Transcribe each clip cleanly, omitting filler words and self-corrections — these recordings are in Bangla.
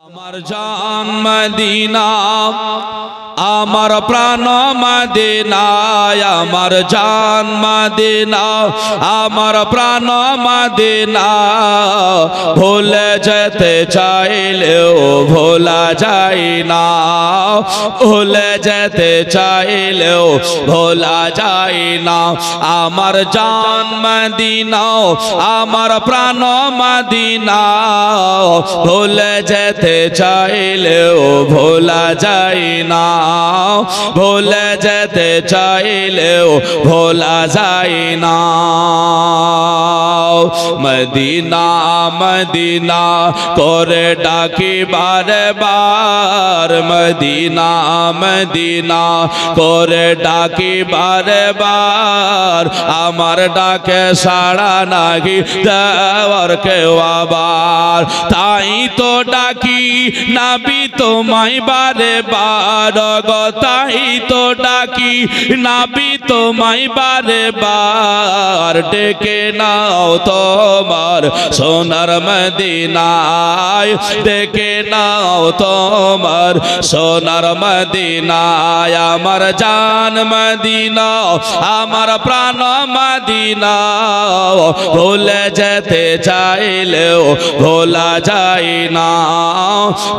আমার জান মদিনা আমার প্রাণ মদিনা আমার জান মদিনা আমার প্রাণ মদিনা ভুলে যেতে চাইলেও ভোলা যায় না ভুলে যেতে চাইলেও ভোলা যায় না আমার জান মদিনা আমার প্রাণ মদিনা ভুলে যেতে চাইলেও ভোলা যায় না ভুলে যেতে চাইলেও ভোলা যায় না মদিনা মদিনা করে ডাকি বারে বার মদিনা মদিনা করে ডাকি বারে বার আমার ডাকে সাড়া নাহি দেওয়ার কেউ আবার তাই তো ডাকি নবী তোমায় বারে বার গো তাই তো ডাকি নবী তোমায় বারে বার ডেকে নাও তোমার সোনার মদিনায় ডেকে নাও তোমার সোনার মদিনায় আমার জান মদিনা আমার প্রাণ মদিনা ভুলে যেতে চাইলেও ভোলা যায় না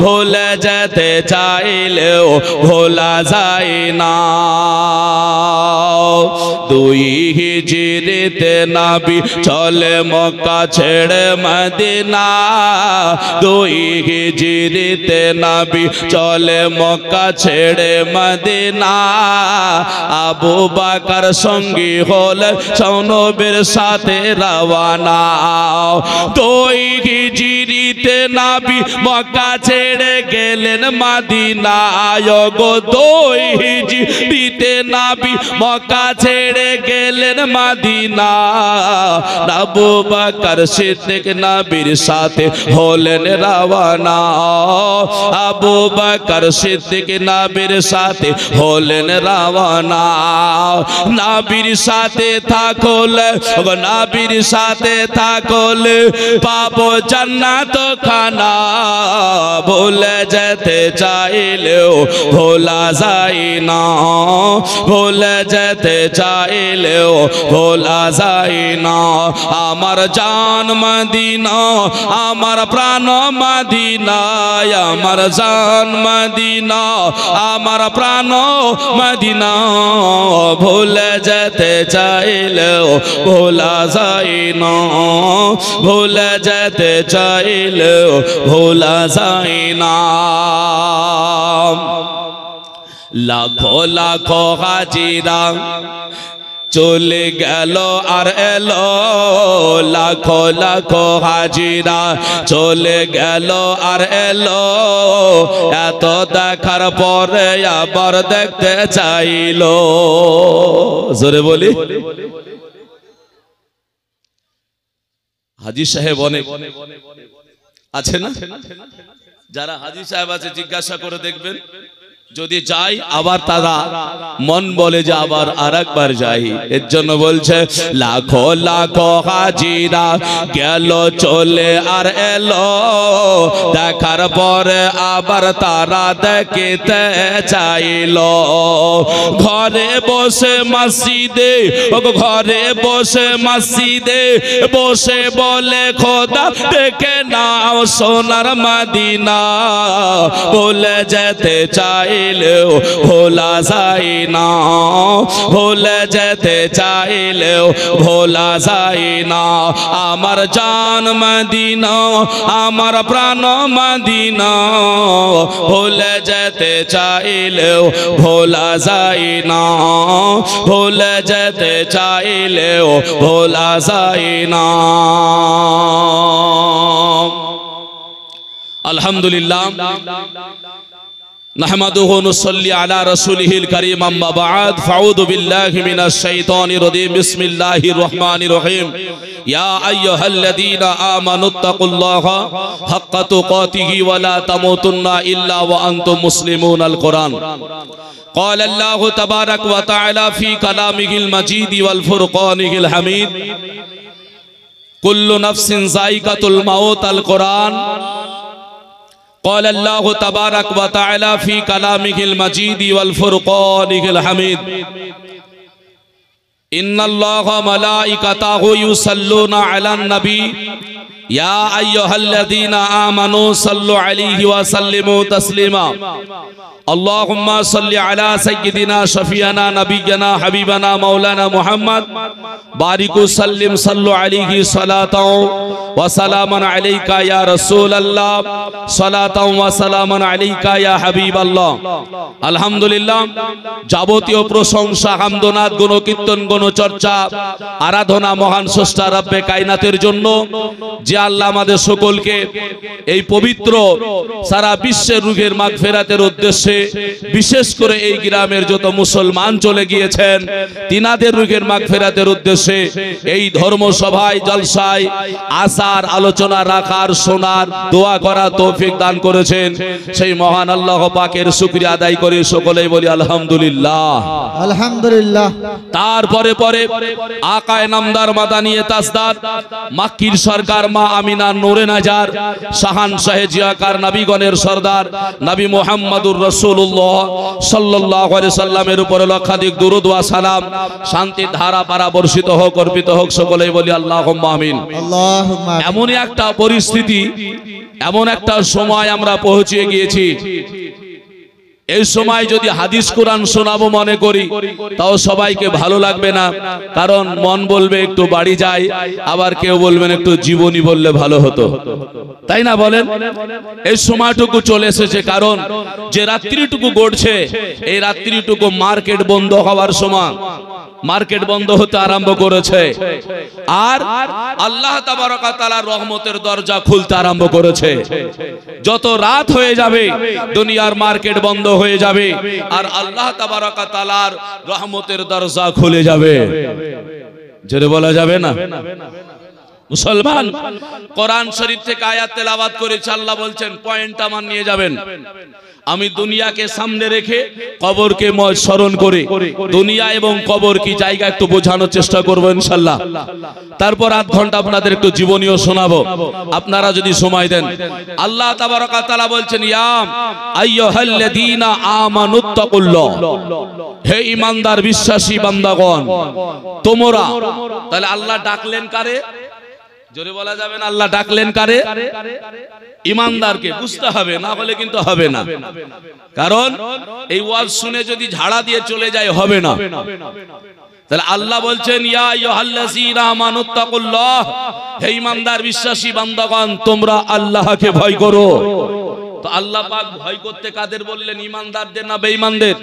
ভুলে যেতে চাইলেও ভোলা যায় না দুই হিজরিতে নবী চলে মক্কা ছেড়ে মদিনা দুই হিজরিতে নবী চলে মক্কা ছেড়ে মদিনা আবু বকর সঙ্গী হলে নবীর সাথে রওয়ানা দুই হিজরিতে নবী মক্কা ছেড়ে গেলেন মদিনায় গো দুই হিজরিতে নবী মক্কা ছেড়ে গেলেন মদিনা আবু বকর সিদ্দিক নবীর সাথে হলেন রওয়ানা আবু বকর সিদ্দিক নবীর সাথে হলেন রওয়ানা নবীর সাথে থাকলে নবীর সাথে থাকলে পাবো জান্নাত খানা ভুলে যেতে চাইলেও ভোলা যায় না ভুলে যেতে চাইলেও ভোলা যায় না আমার জান মদিনা আমার প্রাণ মদিনা আমার জান মদিনা আমার প্রাণ মদিনা ভুলে যেতে চাইলেও ভোলা যায় না ভুলে যেতে চাইলেও ভোলা যায় না লাখো লাখো হাজিরা চলে গেল আর এলো লাখো লাখো হাজিরা চলে গেল আর এলো এত দেখার পরে আবার দেখতে চাইলো জোরে বলি হাজী সাহেব অনেক আছে না যারা হাজী সাহেব আছে জিজ্ঞাসা করে দেখবেন যদি যাই আবার তারা মন বলে যে আবার আরেকবার যাই এর জন্য বলছে লাখো লাখো হাজিরা গেল চলে আর এলো দেখার পরে আবার তারা দেখতে চাইলো ঘরে বসে মসজিদে ঘরে বসে মসজিদে বসে বলে খোদা দেখে নাও সোনার মদিনা বলে যেতে চাই ভোলা যায় না ভুলে যেতে চাইলেও ভোলা যায় না আমার জান মদিনা আমার প্রাণ মদিনা ভুলে যেতে চাইলেও ভোলা যায় না ভুলে যেতে চাইলেও ভোলা যায় না আলহামদুলিল্লাহ نحمده ونصلي على رسوله الكريم أما بعد فأعوذ بالله من الشيطان الرجيم بسم الله الرحمن الرحيم يا أيها الذين آمنوا اتقوا الله حق تقاته ولا تموتن إلا وأنتم مسلمون القرآن قال الله تبارك وتعالى في كلامه المجيد والفرقانه الحميد كل نفس ذائقة الموت القرآن قال الله تبارك وتعالى في كلامه المجيد والفرقانه الحميد إن الله ملائكته يصلون على النبي يا أيها الذين آمنوا صلوا عليه وسلموا تسليما اللهم صل على سيدنا شفيعنا نبينا حبيبنا مولانا محمد بارك وسلم صلوا عليه صلاة وسلاما عليك يا رسول الله صلاة وسلاما عليك يا حبيب الله الحمد لله যাবতীয় প্রশংসা হামদনাদ গুণ কীর্তন গুণ চর্চা আরাধনা মহান স্রষ্টা রব্বে কায়নাতের জন্য যে আল্লাহ আমাদের সকলকে এই পবিত্র সারা বিশ্বের রুহের মাগফিরাতের উদ্দেশ্যে বিশেষ করে এই গ্রামের যত মুসলমান চলে গিয়েছেন তিনাদের রুহের মাগফিরাতের উদ্দেশ্যে এই ধর্ম সভায় জলসায় আসার আলোচনা রাখার শোনার দোয়া করার তৌফিক দান করেছেন সেই মহান আল্লাহ পাকের শুকরিয়া আদায় করে সকলেই বলি আলহামদুলিল্লাহ আলহামদুলিল্লাহ। তারপরে পরে আকায়ে নামদার মাদানিয়ে তাজদার মাক্কির সরকার মা আমিনা নূরে নাজার শাহান শাহে জিয়াকার নবীগণের সরদার নবী মুহাম্মদুর রাসূলুল্লাহ সাল্লাল্লাহু আলাইহি সাল্লামের উপরে লক্ষাধিক দুরূদ ওয়া সালাম শান্তির ধারা পারা বর্ষিত হোক অর্পিত হোক সকলেই বলি আল্লাহুম্মা আমিন। আল্লাহুম্মা আমিন। এমন একটা পরিস্থিতি এমন একটা সময় আমরা পৌঁছে গিয়েছি এই সময় যদি হাদিস কোরআন শোনাবো মনে করি তাও সবাইকে ভালো লাগবে না, কারণ মন বলবে একটু বাড়ি যাই, আবার কেউ বলবেন একটু জীবনী বললে ভালো হতো, তাই না বলেন? এই সময়টুকু চলে এসেছে, কারণ যে রাত্রিটুকু গড়ছে এই রাত্রিটুকু মার্কেট বন্ধ হওয়ার সময়, মার্কেট বন্ধ হতে আরম্ভ করেছে, আর আল্লাহ তাবারক ওয়া তাআলার রহমতের দরজা খুলতে আরম্ভ করেছে। যত রাত হয়ে যাবে দুনিয়ার মার্কেট বন্ধ হয়ে যাবে আর আল্লাহ তাবারক ওয়া তাআলার রহমতের দরজা খুলে যাবে। জোরে বলা যাবে না? মুসলমান কোরআন শরীফ থেকে আয়াত তেলাওয়াত করেছে, আল্লাহ বলছেন পয়েন্ট আমার নিয়ে যাবেন। আমি দুনিয়াকে সামনে রেখে কবরকে স্মরণ করে দুনিয়া এবং কবর কি জায়গা একটু বোঝানোর চেষ্টা করবো ইনশাআল্লাহ। তারপর আধ ঘন্টা আপনাদের একটু জীবনীও শোনাবো, আপনারা যদি সময় দেন। আল্লাহ তাবারক ওয়া তাআলা বলছেন ইয়া আইয়ুহাল্লাযীনা আমানুত্তাকুল্লাহ, হে ঈমানদার বিশ্বাসী বান্দাগণ তোমরা। তাহলে আল্লাহ ডাকলেন কারে? জোরে বলা যাবে না? আল্লাহ ডাকলেন কারে? ঈমানদারকে। বুঝতে হবে, না হলে কিন্তু হবে না, কারণ এই ওয়াজ শুনে যদি ঝাড়া দিয়ে চলে যায় হবে না। তাহলে আল্লাহ বলছেন ইয়া আইয়ুহাল্লাযীনা আমানুত্তাকুল্লাহ, হে ঈমানদার বিশ্বাসী বান্দাগণ তোমরা আল্লাহকে ভয় করো। তো আল্লাহ পাক ভয় করতে কাদের বললেন? ঈমানদারদের না বেঈমানদের?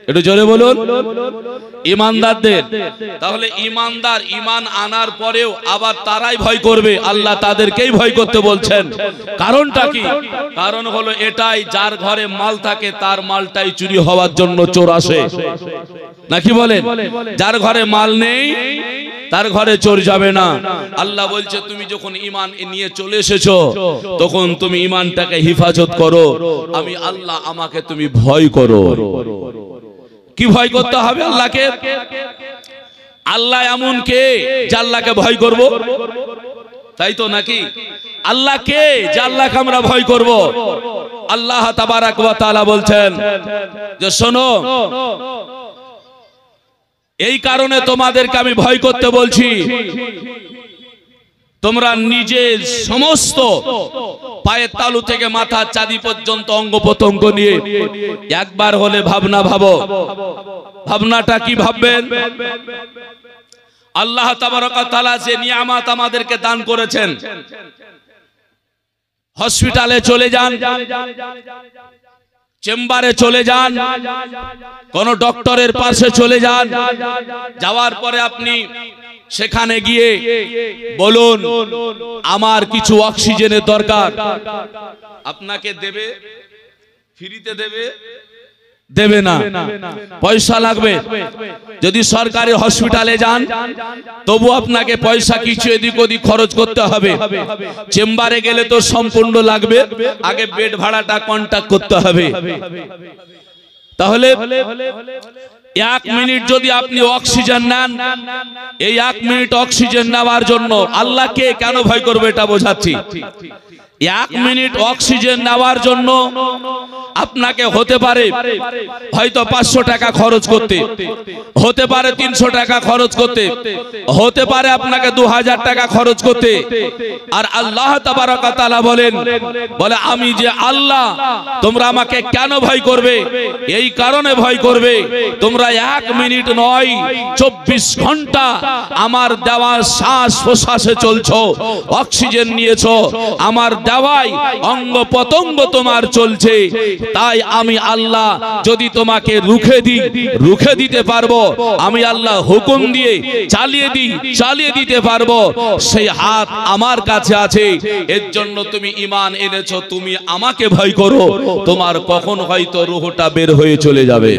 একটু জোরে বলুন। ঈমানদারদের। তাহলে ঈমানদার ঈমান আনার পরেও আবার তারাই ভয় করবে, আল্লাহ তাদেরকেই ভয় করতে বলছেন। কারণটা কি? কারণ হলো এটাই, যার ঘরে মাল থাকে তার মালটাই চুরি হওয়ার জন্য চোর আসে, নাকি বলেন? যার ঘরে মাল নেই তার ঘরে চোর যাবে না। আল্লাহ বলছে তুমি যখন ঈমান নিয়ে চলে এসেছো তখন তুমি ঈমানটাকে হিফাজত করো, আমি আল্লাহ আমাকে তুমি ভয় করো। কি ভয় করতে হবে আল্লাহকে? আল্লাহ এমন কে যে আল্লাহকে ভয় করব? তাই তো নাকি? আল্লাহ কে যে আল্লাহকে আমরা ভয় করব? আল্লাহ তাবারক ওয়া তাআলা বলছেন যে শোনো, এই কারণে তোমাদেরকে আমি ভয় করতে বলছি, তোমরা নিজের সমস্ত পায়ের তালু থেকে মাথার চাঁদি পর্যন্ত অঙ্গ প্রত্যঙ্গ নিয়ে একবার হলে ভাবনা ভাবো। ভাবনাটা কি ভাববেন? আল্লাহ তাবারক ওয়া তাআলা যে নিয়ামত আমাদেরকে দান করেছেন, হসপিটালে চলে যান, চেম্বারে চলে যান, কোন ডক্টরের পাশে চলে যান, যাওয়ার পরে আপনি সেখানে গিয়ে বলুন আমার কিছু অক্সিজেনের দরকার, আপনাকে দেবে? ফ্রিতে দেবে? দেবে না, পয়সা লাগবে। যদি সরকারি হসপিটালে যান তবু আপনাকে পয়সা কিছু এদিক ওদিক খরচ করতে হবে। চেম্বারে গেলে তো সম্পূর্ণ লাগবে, আগে বেড ভাড়াটা কন্ট্যাক্ট করতে হবে। তাহলে 1 মিনিট যদি আপনি অক্সিজেন নেন, এই 1 মিনিট অক্সিজেন নেওয়ার জন্য আল্লাহকে কেন ভয় করবে এটা বোঝাচ্ছি। 1 মিনিট অক্সিজেন নেওয়ার জন্য আপনাকে হতে পারে হয়তো 500 টাকা খরচ করতে, হতে পারে 300 টাকা খরচ করতে, হতে পারে আপনাকে 2000 টাকা খরচ করতে। আর আল্লাহ তাবারক ওয়া তাআলা বলে আমি যে আল্লাহ, তোমরা আমাকে কেন ভয় করবে? এই কারণে ভয় করবে, তোমরা 1 মিনিট নয় 24 ঘন্টা আমার দেওয়া শ্বাস প্রশ্বাসে চলছো, অক্সিজেন নিয়েছো, আমার দেওয়াই অঙ্গ প্রত্যঙ্গ তোমার চলছে। তাই আমি আল্লাহ যদি তোমাকে রুখে দিতে পারবো, আমি আল্লাহ হুকুম দিয়ে চালিয়ে দিতে পারবো, সেই হাত আমার কাছে আছে। এর জন্য তুমি ঈমান এনেছো, তুমি আমাকে ভয় করো, তোমার কখন হয়তো রূহটা বের হয়ে চলে যাবে।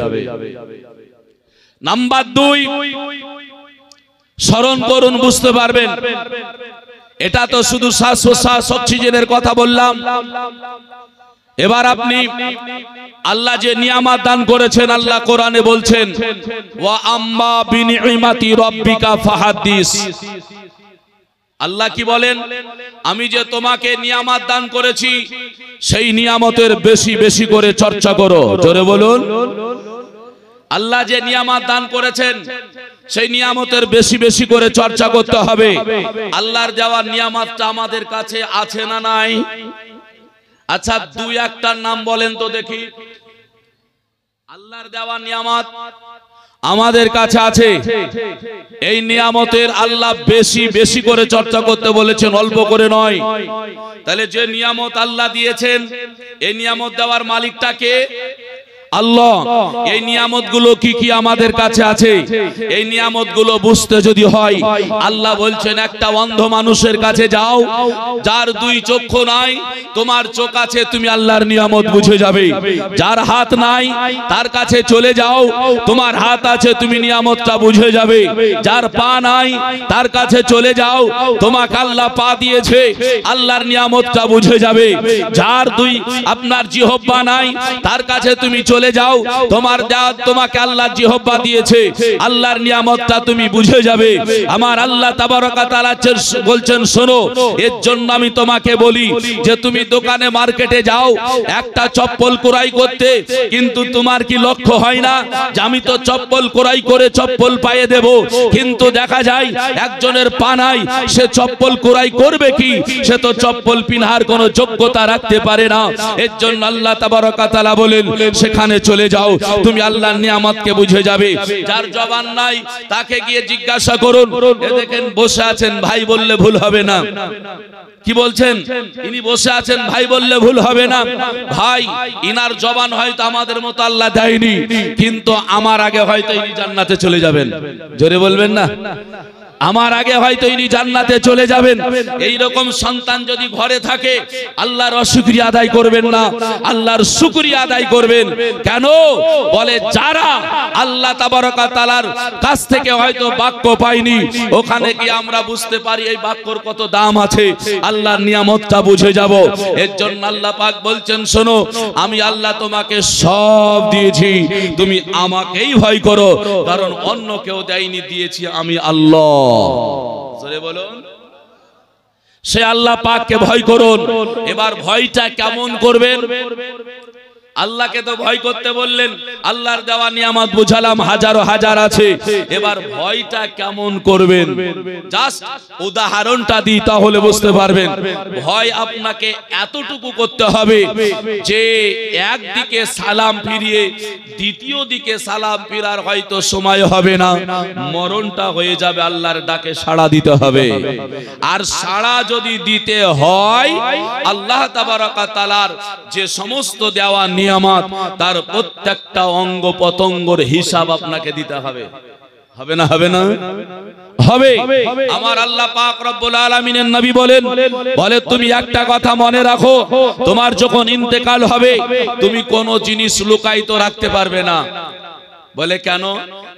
নাম্বার 2, স্মরণ করুন, বুঝতে পারবেন। এটা তো শুধু শ্বাস প্রশ্বাস অক্সিজেনের কথা বললাম। এবার আপনি আল্লাহ যে নিয়ামত দান করেছেন, আল্লাহ কোরআনে বলছেন ওয়া আম্মা বিনিমাতি রাব্বিকা ফাহাদ্দিস। আল্লাহ কি বলেন? আমি যে তোমাকে নিয়ামত দান করেছি, সেই নিয়ামতের বেশি বেশি করে চর্চা করো। জোরে বলুন। আল্লাহ যে নিয়ামত দান করেছেন, সেই নিয়ামতের বেশি বেশি করে চর্চা করতে হবে। আল্লাহর দেওয়া নিয়ামতটা আমাদের কাছে আছে না নাই? আচ্ছা, 2-1টার নাম বলেন তো দেখি। আল্লাহর দেওয়া নিয়ামত আমাদের কাছে আছে, এই নিয়ামতের আল্লাহ বেশি বেশি করে চর্চা করতে বলেছেন, অল্প করে নয়। তাহলে যে নিয়ামত আল্লাহ দিয়েছেন, এই নিয়ামত দেওয়ার মালিকটা কে? আল্লাহ। এই নিয়ামতগুলো কি কি আমাদের কাছে আছে, এই নিয়ামতগুলো বুঝতে যদি হয়, আল্লাহ বলছেন একটা অন্ধ মানুষের কাছে যাও, যার 2 চক্ষু নাই, তোমার চোখ আছে, তুমি আল্লাহর নিয়ামত বুঝে যাবে। যার হাত নাই, তার কাছে চলে যাও, তোমার হাত আছে, তুমি নিয়ামতটা বুঝে যাবে। যার পা নাই, তার কাছে চলে যাও, তোমাকে আল্লাহ পা দিয়েছে, আল্লাহর নিয়ামতটা বুঝে যাবে। যার আপনার জিহ্বা নাই, তার কাছে তুমি চলে যাও, তোমাকে আল্লাহ জিহ্বা দিয়েছে, আল্লাহর নিয়ামতটা তুমি বুঝে যাবে। আমার আল্লাহ তাবারক ওয়া তাআলা বলছেন, শোনো, এর জন্য আমি তোমাকে বলি যে তুমি দোকানে মার্কেটে যাও একটা চপ্পল ক্রয় করতে, কিন্তু তোমার কি লক্ষ্য হয় না যে আমি তো চপ্পল ক্রয় করে চপ্পল পায়ে দেব, কিন্তু দেখা যায় একজনের পা নাই, সে চপ্পল ক্রয় করবে কি? সে তো চপ্পল পিনহার কোনো যোগ্যতা রাখতে পারে না। এর জন্য আল্লাহ তাবারক ওয়া তাআলা বলেন, সেখানে চলে যাও, তুমি আল্লাহর নিয়ামতকে বুঝে যাবে। যার জবান নাই, তাকে গিয়ে জিজ্ঞাসা করুন। এ দেখেন বসে আছেন, ভাই বললে ভুল হবে না। কি বলছেন? ইনি বসে আছেন, ভাই বললে ভুল হবে না। ভাই, ইনার জবান হয়তো আমাদের মতো আল্লাহ দেয়নি, কিন্তু আমার আগে হয়তো ইনি জান্নাতে চলে যাবেন। জোরে বলবেন না? আমার আগে হয়তো ইনি জান্নাতে চলে যাবেন। এই রকম সন্তান যদি ঘরে থাকে, আল্লাহর শুকরিয়া আদায় করবেন না, আল্লাহর শুকরিয়া আদায় করবেন। কেন? বলে যারা আল্লাহ তাবারক ওয়া তাআলার কাছ থেকে হয়তো বাক্য পাইনি, ওখানে কি আমরা বুঝতে পারি এই বাক্যর কত দাম আছে, আল্লাহর নিয়ামতটা বুঝে যাব। এর জন্য আল্লাহ পাক বলছেন, শোনো, আমি আল্লাহ তোমাকে সব দিয়েছি, তুমি আমাকেই ভয় করো, কারণ অন্য কেউ দেয়নি, দিয়েছি আমি আল্লাহ। জোরে বলুন। সে আল্লাহ পাককে ভয় করুন। এবার ভয়টা কেমন করবেন? আল্লাহকে তো ভয় করতে বললেন, আল্লাহর দেওয়া নিয়ামত বুঝালাম, হাজারো হাজার আছে। এবার ভয়টা কেমন করবেন জাস্ট উদাহরণটা দিই, তাহলে বুঝতে পারবেন। ভয় আপনাকে এতটুকু করতে হবে যে একদিকে সালাম ফিরিয়ে দ্বিতীয় দিকে সালাম ফিরার হয়তো সময় হবে না, মরণটা হয়ে যাবে, আল্লাহর ডাকে সাড়া দিতে হবে। আর সাড়া যদি দিতে হয়, আল্লাহ তাবারক ওয়া তাআলার যে সমস্ত দেওয়া নিয়ামত, তার প্রত্যেকটা অঙ্গ প্রত্যঙ্গের হিসাব আপনাকে দিতে হবে। হবে না? হবে না? হবে। আমার আল্লাহ পাক রব্বুল আলামিনের নবী বলে তুমি একটা কথা মনে রাখো, তোমার যখন ইন্তেকাল হবে, তুমি কোনো জিনিস লুকায়িত রাখতে পারবে না। বলে কেন?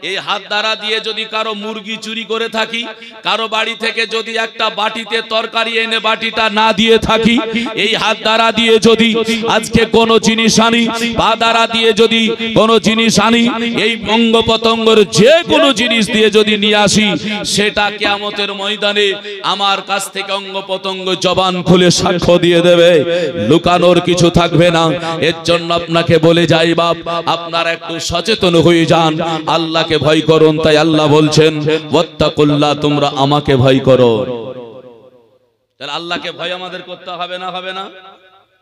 এই হাত দ্বারা দিয়ে যদি কারো মুরগি চুরি করে থাকি, কারো বাড়ি থেকে যদি একটা বাটিতে তরকারি এনে বাটিটা না দিয়ে থাকি, এই হাত দ্বারা দিয়ে যদি আজকে কোনো জিনিস আনি, পা দ্বারা দিয়ে যদি কোনো জিনিস আনি, এই অঙ্গ প্রত্যঙ্গের যে কোনো জিনিস দিয়ে যদি নিয়ে আসি, সেটা কিয়ামতের ময়দানে আমার কাছ থেকে অঙ্গ প্রত্যঙ্গ জবান খুলে সাক্ষ্য দিয়ে দেবে, লুকানোর কিছু থাকবে না। এর জন্য আপনাকে বলে যাই বাপ, আপনারা একটু সচেতন হয়ে যান, আল্লাহকে ভয় করুন। তাই আল্লাহ বলছেন ওয়াত্তাকুল্লাহ, তোমরা আমাকে ভয় করো। তাহলে আল্লাহকে ভয় আমাদের করতে হবে না? হবে না?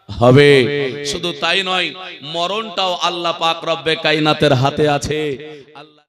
হবে। শুধু তাই নয়, মরণটাও আল্লাহ পাক রব্বে কায়নাতের হাতে আছে।